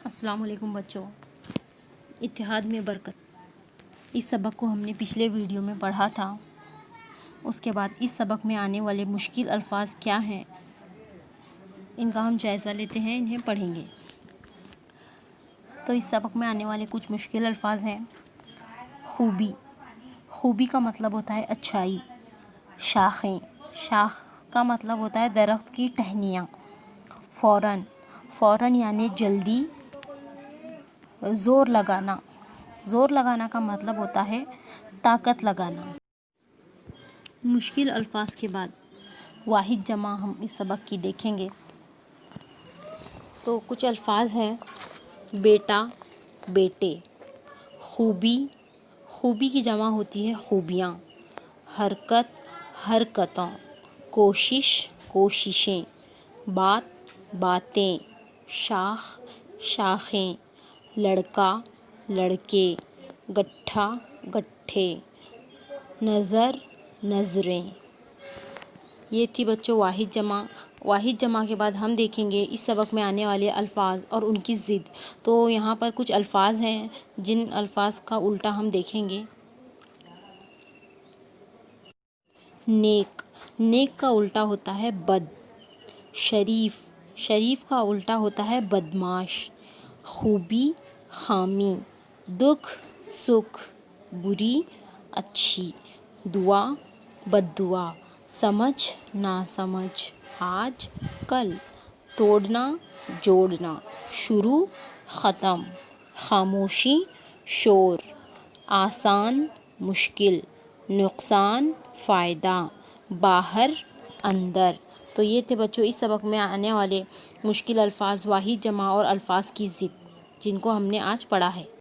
السلام علیکم بچوں، اتحاد میں برکت۔ اس سبق کو ہم نے پچھلے ویڈیو میں پڑھا تھا۔ اس کے بعد اس سبق میں آنے والے مشکل الفاظ کیا ہیں ان کا ہم جائزہ لیتے ہیں، انہیں پڑھیں گے۔ تو اس سبق میں آنے والے کچھ مشکل الفاظ ہیں۔ خوبی، خوبی کا مطلب ہوتا ہے اچھائی۔ شاخیں، شاخ کا مطلب ہوتا ہے درخت کی ٹہنیاں۔ فوراً، فوراً یعنی جلدی۔ زور لگانا، زور لگانا کا مطلب ہوتا ہے طاقت لگانا۔ مشکل الفاظ کے بعد واحد جمع ہم اس سبق کی دیکھیں گے۔ تو کچھ الفاظ ہیں: بیٹا، بیٹے۔ خوبی، خوبی کی جمع ہوتی ہے خوبیاں۔ حرکت، حرکتوں۔ کوشش، کوششیں۔ بات، باتیں۔ شاخ، شاخیں۔ لڑکا، لڑکے۔ گٹھا، گٹھے۔ نظر، نظریں۔ یہ تھی بچوں واحد جمع۔ واحد جمع کے بعد ہم دیکھیں گے اس سبق میں آنے والے الفاظ اور ان کی ضد۔ تو یہاں پر کچھ الفاظ ہیں جن الفاظ کا الٹا ہم دیکھیں گے۔ نیک، نیک کا الٹا ہوتا ہے بد۔ شریف، شریف کا الٹا ہوتا ہے بدمعاش۔ خوبی، خامی۔ دکھ، سکھ۔ بری، اچھی۔ دعا، بد دعا۔ سمجھ، ناسمجھ۔ آج، کل۔ توڑنا، جوڑنا۔ شروع، ختم۔ خاموشی، شور۔ آسان، مشکل۔ نقصان، فائدہ۔ باہر، اندر۔ تو یہ تھے بچوں اس سبق میں آنے والے مشکل الفاظ، واحد جمع اور الفاظ کی ضد، جن کو ہم نے آج پڑھا ہے۔